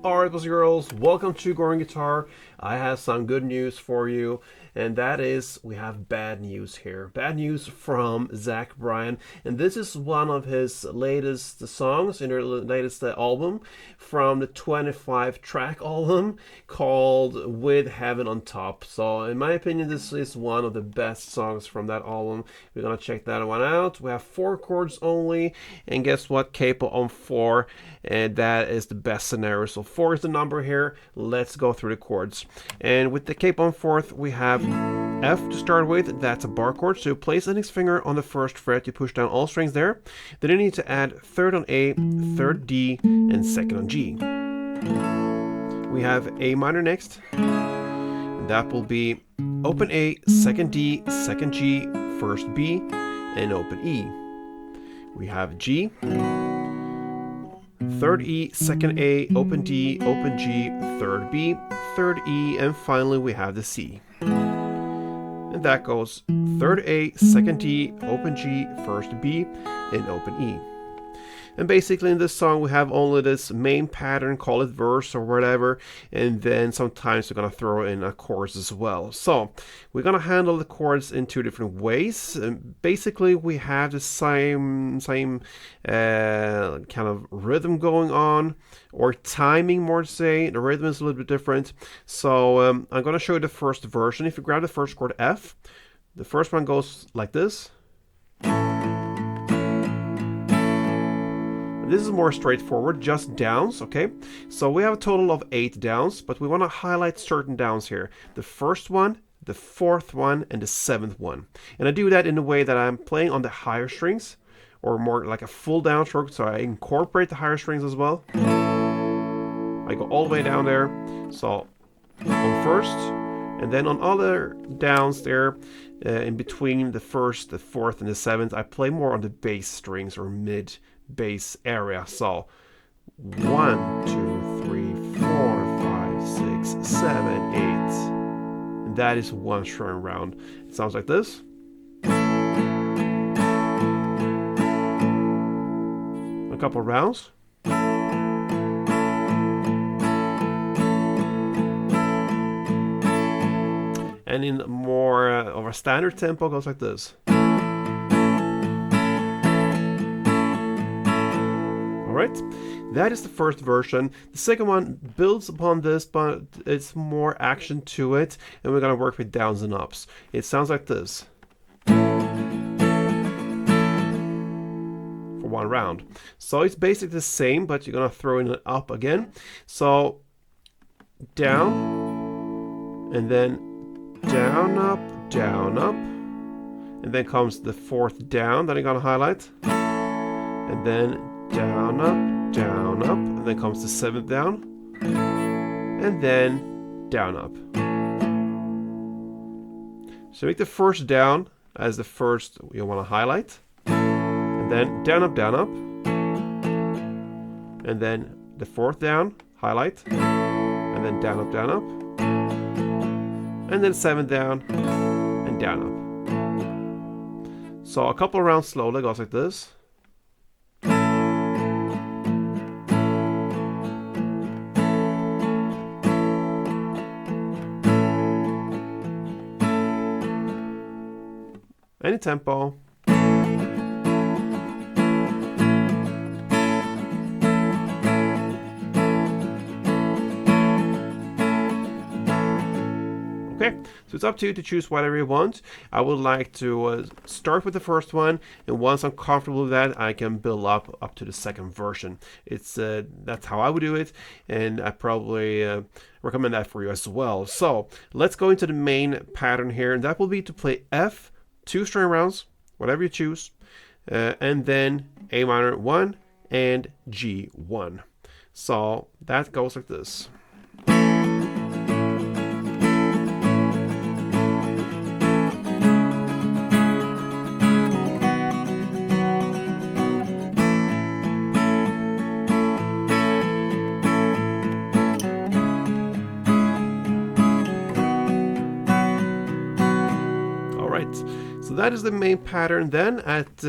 Alright, boys and girls, welcome to Gruvgear Guitar. I have some good news for you, and that is we have bad news here. Bad news from Zach Bryan, and this is one of his latest songs in their latest album from the 25-track album called With Heaven on Top. So in my opinion, this is one of the best songs from that album. We're gonna check that one out. We have 4 chords only, and guess what? Capo on 4, and that is the best scenario. So 4 is the number here. Let's go through the chords. And with the capo on 4th, we have F to start with. That's a bar chord. So you place index finger on the 1st fret. You push down all strings there. Then you need to add 3rd on A, 3rd D, and 2nd on G. We have A minor next. And that will be open A, 2nd D, 2nd G, 1st B, and open E. We have G, 3rd E, 2nd A, open D, open G, 3rd B, 3rd E, and finally we have the C. And that goes 3rd A, 2nd D, open G, 1st B, and open E. And basically in this song we have only this main pattern, call it verse or whatever, and then sometimes we're gonna throw in a chorus as well. So we're gonna handle the chords in 2 different ways. Basically we have the same kind of rhythm going on, or timing more to say. The rhythm is a little bit different. So I'm gonna show you the first version. If you grab the first chord F, the first one goes like this. This is more straightforward, just downs, okay? So we have a total of 8 downs, but we want to highlight certain downs here. The first one, the 4th one, and the 7th one. And I do that in the way that I'm playing on the higher strings, or more like a full downstroke, so I incorporate the higher strings as well. I go all the way down there, so on first, and then on other downs there, in between the 1st, the 4th, and the 7th, I play more on the bass strings or mid bass area. So 1, 2, 3, 4, 5, 6, 7, 8. And that is one strumming round. It sounds like this. A couple of rounds. And in more of a standard tempo goes like this. Alright, that is the first version. The second one builds upon this, but it's more action to it, and we're gonna work with downs and ups. It sounds like this for one round. So it's basically the same, but you're gonna throw in an up again. So down, and then down, up, and then comes the 4th down that I'm gonna highlight, and then down, up, and then comes the 7th down, and then down, up. So make the first down as the first you want to highlight, and then down, up, and then the 4th down, highlight, and then down, up, and then 7th down, and down, up. So a couple of rounds slowly goes like this. Any tempo. Okay, so it's up to you to choose whatever you want. I would like to start with the first one, and once I'm comfortable with that, I can build up to the second version. It's that's how I would do it, and I probably recommend that for you as well. So let's go into the main pattern here, and that will be to play F, 2 string rounds, whatever you choose, and then A minor 1 and G 1. So that goes like this. So that is the main pattern. Then at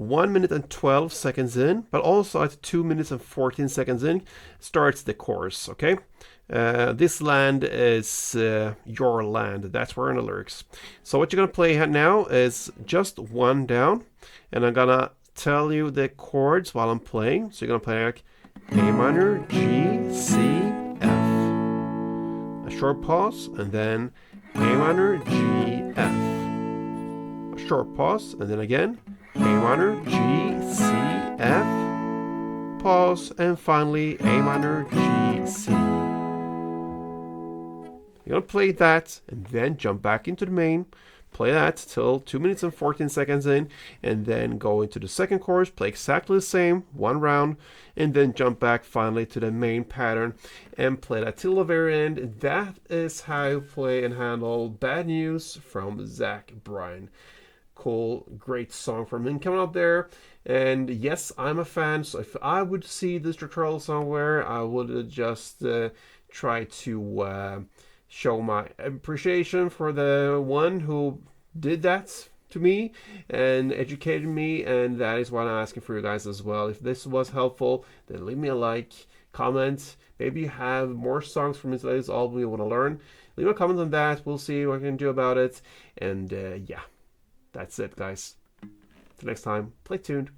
1 minute and 12 seconds in, but also at 2 minutes and 14 seconds in, starts the chorus, okay? This land is your land. That's where in the lyrics. So what you're going to play now is just one down, and I'm going to tell you the chords while I'm playing. So you're going to play like A minor, G, C, F. A short pause, and then A minor, G, F. A short pause, and then again, A minor, G, C, F. Pause, and finally A minor, G, C. You're going to play that and then jump back into the main, play that till 2 minutes and 14 seconds in, and then go into the second chorus, play exactly the same, one round, and then jump back finally to the main pattern and play that till the very end. That is how you play and handle Bad News from Zach Bryan. Cool, great song from him coming out there. And yes, I'm a fan, so if I would see this tutorial somewhere, I would just try to show my appreciation for the one who did that to me and educated me, and that is what I'm asking for you guys as well. If this was helpful, then leave me a like, comment. Maybe you have more songs from his latest album you want to learn. Leave a comment on that. We'll see what I can do about it. And yeah, that's it, guys. Till next time, play tuned.